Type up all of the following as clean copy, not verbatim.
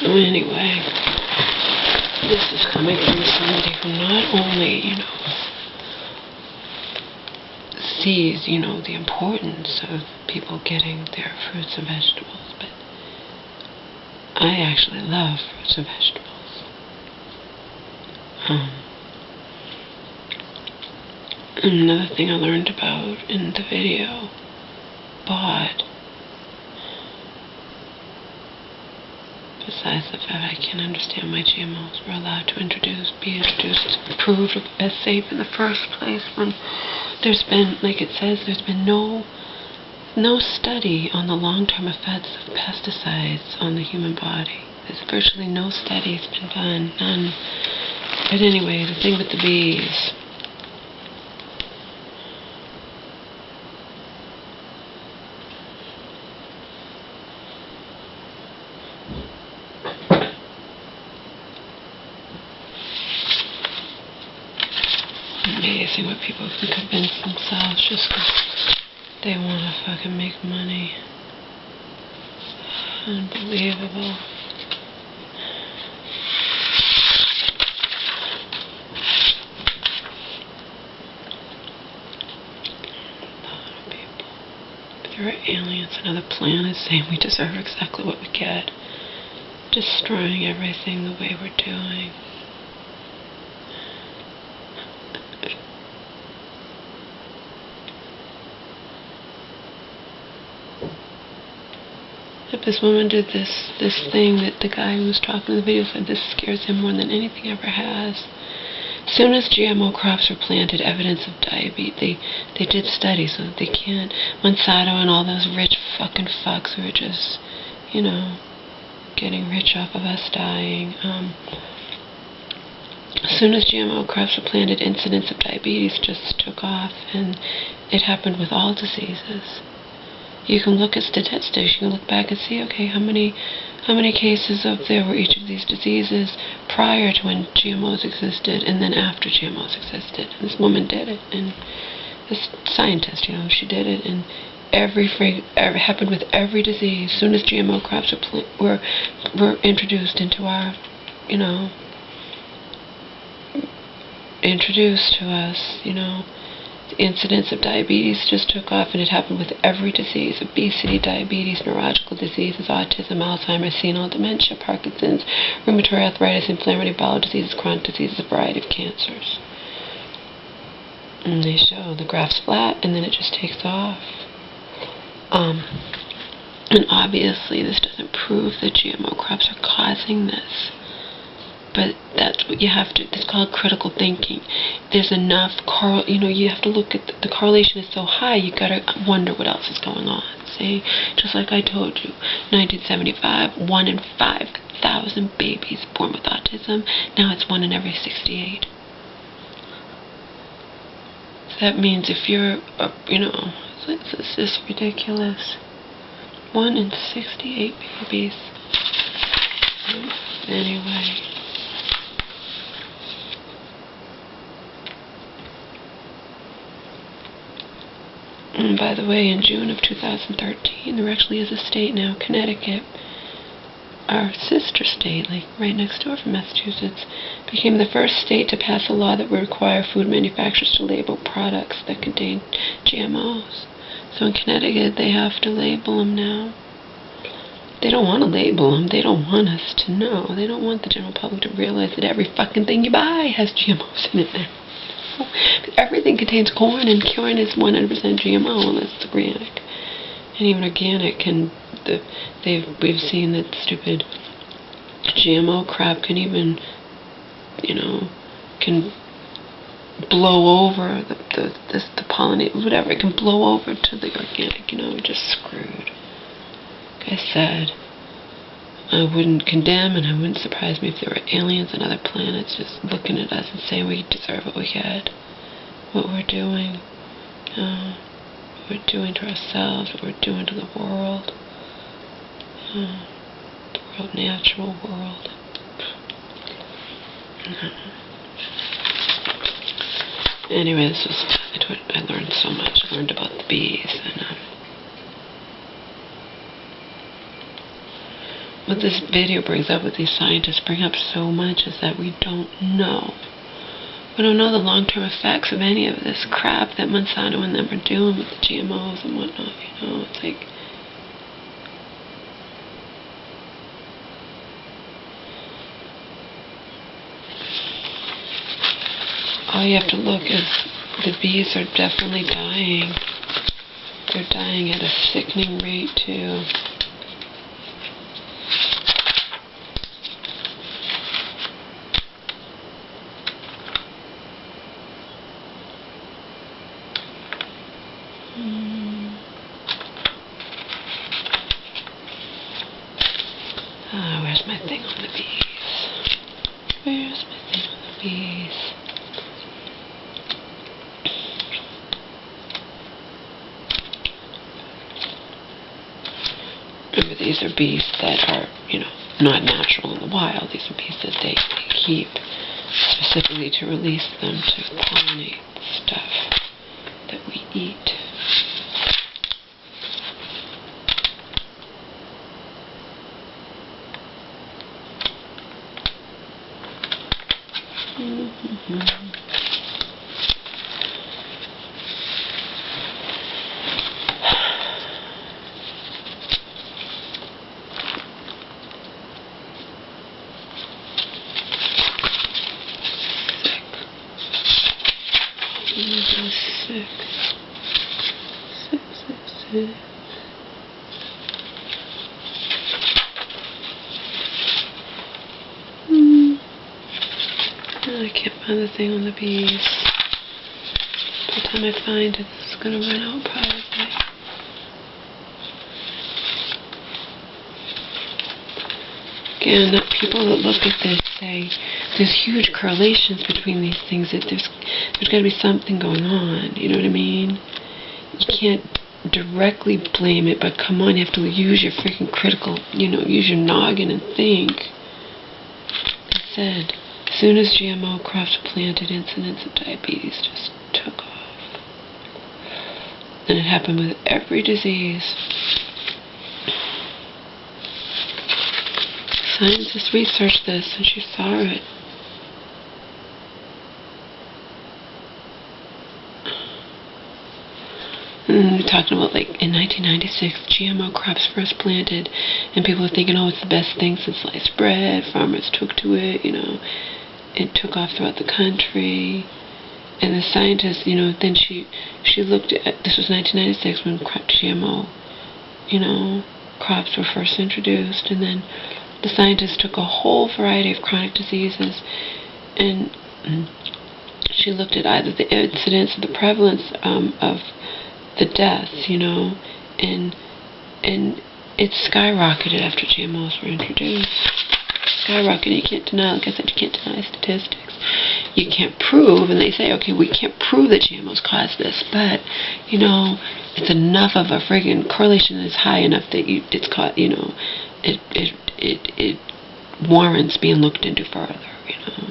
So anyway, this is coming from somebody who not only, sees, the importance of people getting their fruits and vegetables, but I actually love fruits and vegetables. Another thing I learned about in the video, but besides the fact I can't understand why GMOs were allowed to be introduced, approved as safe in the first place, when there's been, like it says, there's been no study on the long-term effects of pesticides on the human body. There's virtually no studies been done, none. But anyway, the thing with the bees. Amazing what people can convince themselves just because they want to fucking make money. Unbelievable. There are aliens on other planets saying we deserve exactly what we get. Destroying everything the way we're doing. If this woman did this thing that the guy who was talking in the video said this scares him more than anything ever has. As soon as GMO crops were planted, evidence of diabetes, they did studies so that they can't, Monsanto and all those rich fucking fucks who are just, getting rich off of us dying. As soon as GMO crops were planted, incidence of diabetes just took off, and it happened with all diseases. You can look at statistics, you can look back and see, okay, how many cases of there were each of these diseases prior to when GMOs existed, and then after GMOs existed. And this woman did it, and this scientist, she did it, and it happened with every disease. As soon as GMO crops were introduced into our, introduced to us, the incidence of diabetes just took off, and it happened with every disease: obesity, diabetes, neurological diseases, autism, Alzheimer's, senile dementia, Parkinson's, rheumatoid arthritis, inflammatory bowel diseases, chronic diseases, a variety of cancers. And they show the graph's flat, and then it just takes off. And obviously this doesn't prove that GMO crops are causing this. But that's what you have to, it's called critical thinking. There's enough, you have to look at, the correlation is so high, you gotta wonder what else is going on. See, just like I told you, 1975, 1 in 5,000 babies born with autism. Now it's 1 in every 68. So that means if you're, this is ridiculous. 1 in 68 babies. Anyway. And by the way, in June of 2013, there actually is a state now, Connecticut, our sister state, like right next door from Massachusetts, became the first state to pass a law that would require food manufacturers to label products that contain GMOs. So in Connecticut, they have to label them now. They don't want to label them. They don't want us to know. They don't want the general public to realize that every fucking thing you buy has GMOs in it now. Everything contains corn, and corn is 100% GMO unless it's organic. And even organic we've seen that stupid GMO crap can even, can blow over the pollinate, whatever. It can blow over to the organic, just screwed. Like I said, I wouldn't condemn, and I wouldn't surprise me if there were aliens on other planets just looking at us and saying we deserve what we get. What we're doing, what we're doing to ourselves, what we're doing to the world, natural world. Anyway, this was, I learned so much. I learned about the bees, and what this video brings up, what these scientists bring up so much, is that we don't know. We don't know the long-term effects of any of this crap that Monsanto and them are doing with the GMOs and whatnot, you know. It's like, all you have to look is the bees are definitely dying. They're dying at a sickening rate, too. Where's my thing on the bees? Where's my thing on the bees? Remember, these are bees that are, you know, not natural in the wild. These are bees that they keep specifically to release them to pollinate stuff that we eat. Sick. I can't find the thing on the bees. By the time I find it, it's going to run out probably. Again, people that look at this say there's huge correlations between these things, that there's got to be something going on, you know what I mean? You can't directly blame it, but come on, you have to use your freaking critical, you know, use your noggin and think. They said, as soon as GMO crops were planted, incidence of diabetes just took off. And it happened with every disease. Scientists researched this, and she saw it. Talking about, like, in 1996, GMO crops first planted, and people were thinking, oh, it's the best thing since sliced bread. Farmers took to it, you know. It took off throughout the country. And the scientists, you know, then she looked at, this was 1996 when GMO, you know, crops were first introduced, and then the scientists took a whole variety of chronic diseases, and she looked at either the incidence or the prevalence of the deaths, you know, and it skyrocketed after GMOs were introduced. Skyrocketed. You can't deny, like I said, you can't deny statistics. You can't prove, and they say, okay, we can't prove that GMOs cause this, but, you know, it's enough of a friggin' correlation that's high enough that it's caught, you know, it warrants being looked into further, you know.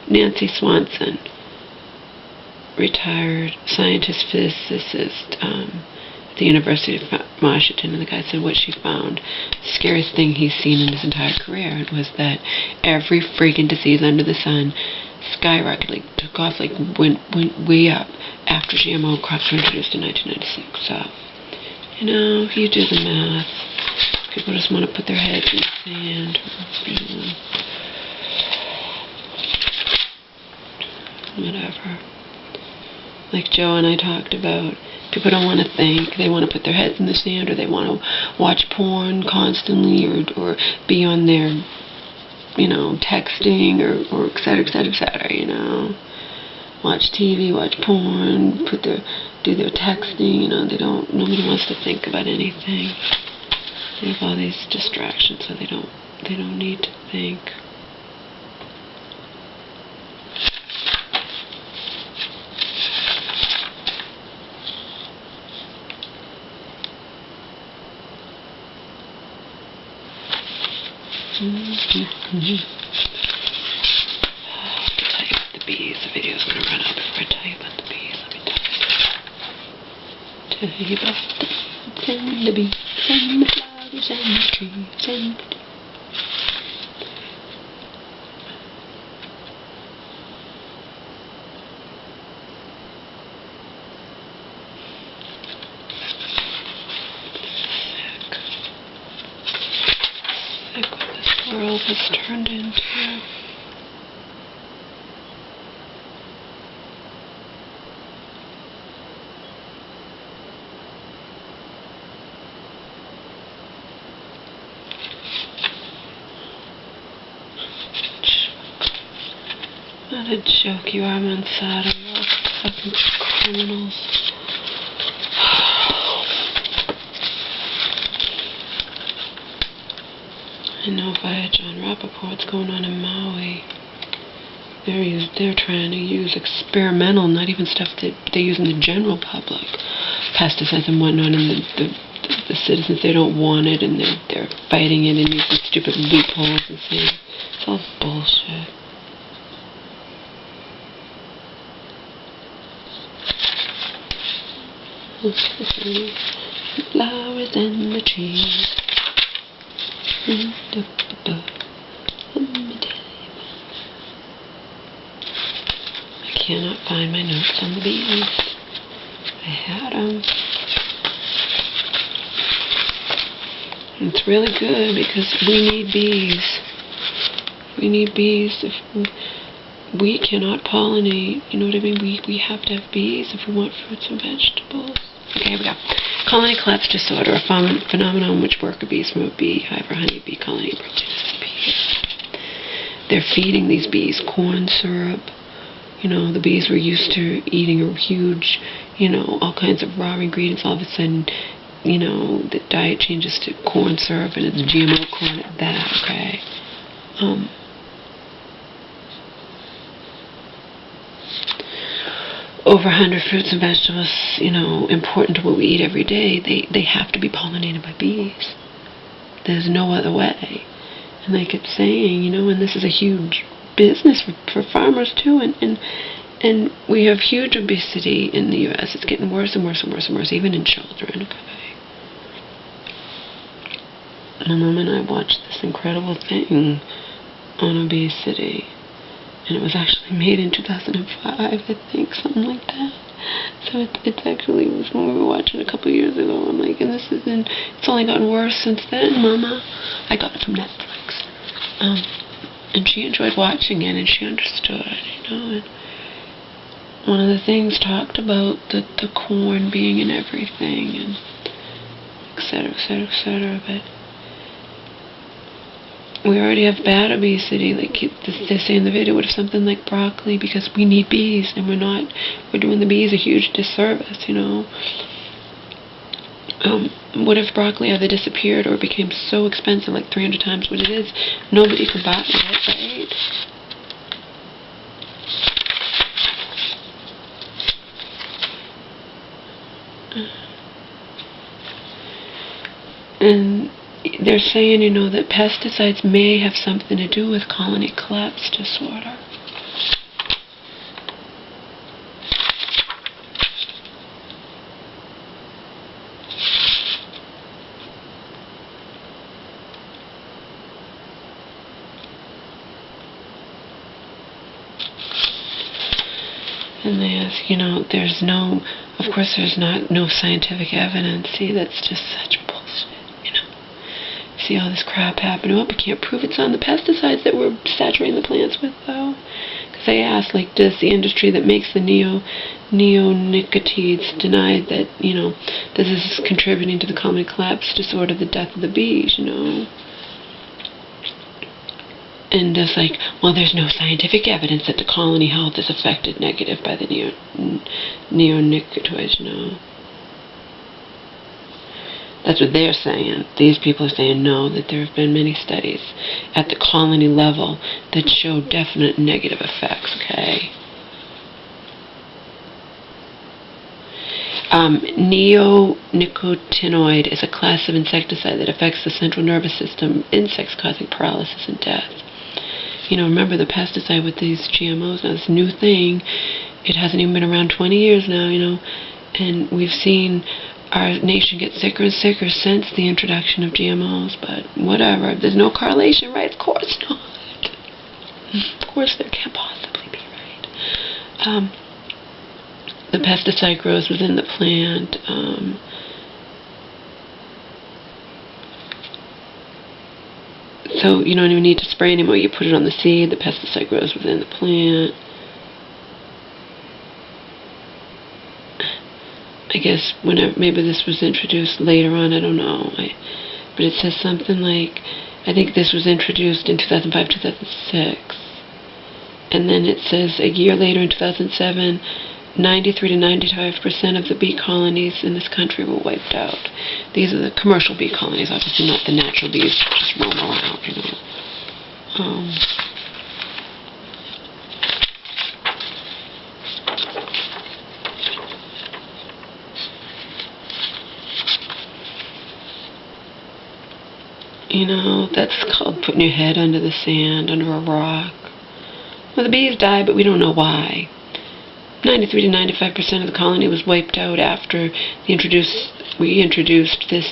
Nancy Swanson, retired scientist, physicist at the University of Washington, and the guy said what she found, the scariest thing he's seen in his entire career, was that every freaking disease under the sun skyrocketed, like, took off, like, went way up after GMO crops were introduced in 1996. So, you know, if you do the math, people just want to put their heads in the sand, you know, whatever. Like Joe and I talked about, people don't want to think, they want to put their heads in the sand, or they want to watch porn constantly, or be on their, you know, texting, or et cetera, you know. Watch TV, watch porn, do their texting, you know, nobody wants to think about anything. They have all these distractions, so they don't need to think. tell you about the birds and the bees and the flowers and the trees and the sick what this world has turned into. What a joke you are, Mansada. You're all fucking criminals. I know via John Rappaport's going on in Maui. They're trying to use experimental, not even stuff that they use in the general public, pesticides and whatnot, and the citizens, they don't want it, and they're fighting it and using stupid loopholes and saying it's all bullshit. The flowers and the trees. Let me tell you about. I cannot find my notes on the bees. I had them. It's really good because we need bees. We need bees. If we cannot pollinate, you know what I mean? We have to have bees if we want fruits and vegetables. Okay, here we go. Colony collapse disorder, a phenomenon in which worker bees from a beehive or honeybee colony produce bees. They're feeding these bees corn syrup. You know, the bees were used to eating a huge, you know, all kinds of raw ingredients. All of a sudden, you know, the diet changes to corn syrup and it's GMO corn at that, okay? Over 100 fruits and vegetables, you know, important to what we eat every day, they have to be pollinated by bees. There's no other way. And they kept saying, you know, and this is a huge business for farmers too, and we have huge obesity in the U.S. It's getting worse and worse and worse and worse, even in children, okay? My mom and I watched this incredible thing on obesity. And it was actually made in 2005, I think, something like that. So it actually was when we were watching a couple of years ago. I'm like, and it's only gotten worse since then, Mama. I got it from Netflix. And she enjoyed watching it, and she understood, you know. And one of the things talked about the corn being in everything, and et cetera, et cetera, et cetera. But we already have bad obesity, like they say in the video. What if something like broccoli, because we need bees, and we're doing the bees a huge disservice, you know. What if broccoli either disappeared or became so expensive, like 300 times what it is, nobody could buy it, right? And they're saying, you know, that pesticides may have something to do with colony collapse disorder. And they ask, you know, of course there's no scientific evidence. See, that's just such bullshit, you know. See all this crap happening. Oh, we can't prove it's on the pesticides that we're saturating the plants with, though. Because they ask, like, does the industry that makes the neonicotinoids deny that, you know, this is contributing to the colony collapse disorder, the death of the bees, you know? And it's like, well, there's no scientific evidence that the colony health is affected negative by the neonicotinoids, you know. That's what they're saying. These people are saying no, that there have been many studies at the colony level that show definite negative effects, okay? Neonicotinoid is a class of insecticide that affects the central nervous system, insects causing paralysis and death. You know, remember the pesticide with these GMOs, now this new thing, it hasn't even been around 20 years now, you know, and we've seen our nation gets sicker and sicker since the introduction of GMOs, but whatever. There's no correlation, right? Of course not. Of course there can't possibly be, right? The pesticide grows within the plant. So you don't even need to spray anymore. You put it on the seed. The pesticide grows within the plant. I guess whenever, maybe this was introduced later on, I don't know. But it says something like, I think this was introduced in 2005, 2006. And then it says a year later in 2007, 93 to 95% of the bee colonies in this country were wiped out. These are the commercial bee colonies, obviously not the natural bees that just roam around, you know. You know, that's called putting your head under the sand, under a rock. Well, the bees died, but we don't know why. 93 to 95% of the colony was wiped out after we introduced this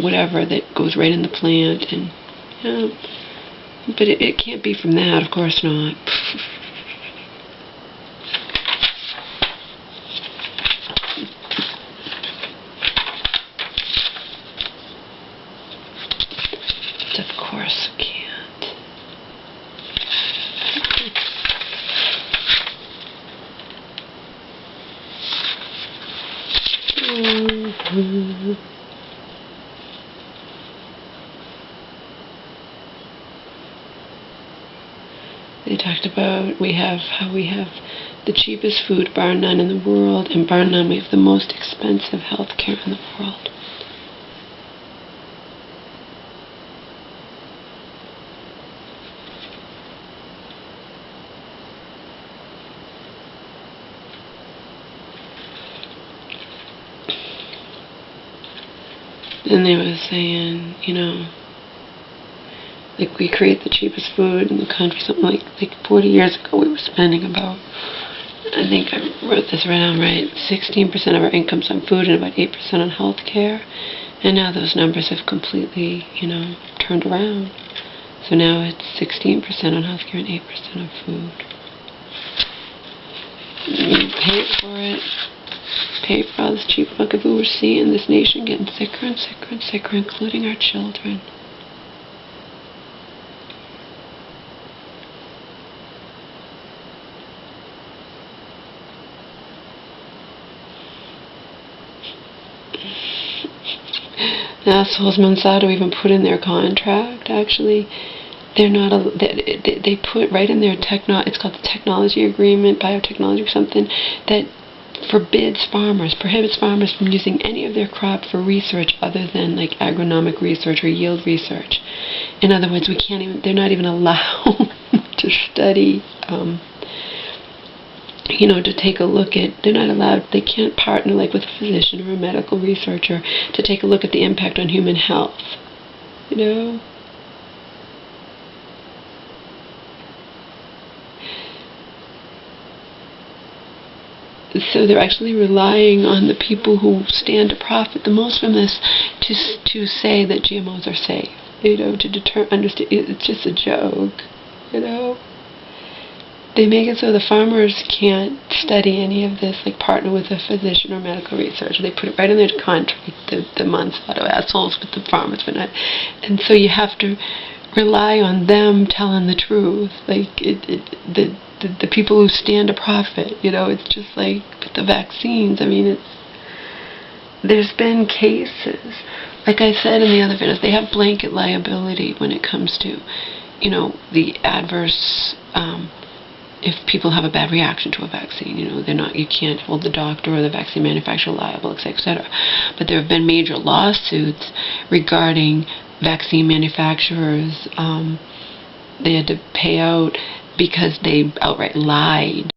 whatever that goes right in the plant, and but it can't be from that, of course not. Of course can't. They talked about how we have the cheapest food, bar none, in the world, and bar none, we have the most expensive health care in the world. And they were saying, you know, like we create the cheapest food in the country, something like 40 years ago we were spending about, I think I wrote this right down right, 16% of our income's on food and about 8% on health care. And now those numbers have completely, you know, turned around. So now it's 16% on health care and 8% on food. You pay for it. Pay for all this cheap fucking food we're seeing. This nation getting sicker and sicker and sicker, including our children. Assholes, Monsanto even put in their contract, actually, they're not, they put right in their it's called the technology agreement, biotechnology or something, that prohibits farmers from using any of their crop for research other than like agronomic research or yield research. In other words, they're not even allowed to study, you know, to take a look at, they can't partner like with a physician or a medical researcher to take a look at the impact on human health, you know. So they're actually relying on the people who stand to profit the most from this to say that GMOs are safe, you know, to understand. It's just a joke, you know. They make it so the farmers can't study any of this, like partner with a physician or medical researcher. They put it right in their contract, the Monsanto assholes with the farmers, but not. And so you have to rely on them telling the truth, like the people who stand to profit, you know. It's just like with the vaccines. I mean, there's been cases, like I said in the other videos, they have blanket liability when it comes to, you know, the adverse, if people have a bad reaction to a vaccine, you know, you can't hold the doctor or the vaccine manufacturer liable, etc. But there have been major lawsuits regarding vaccine manufacturers. They had to pay out because they outright lied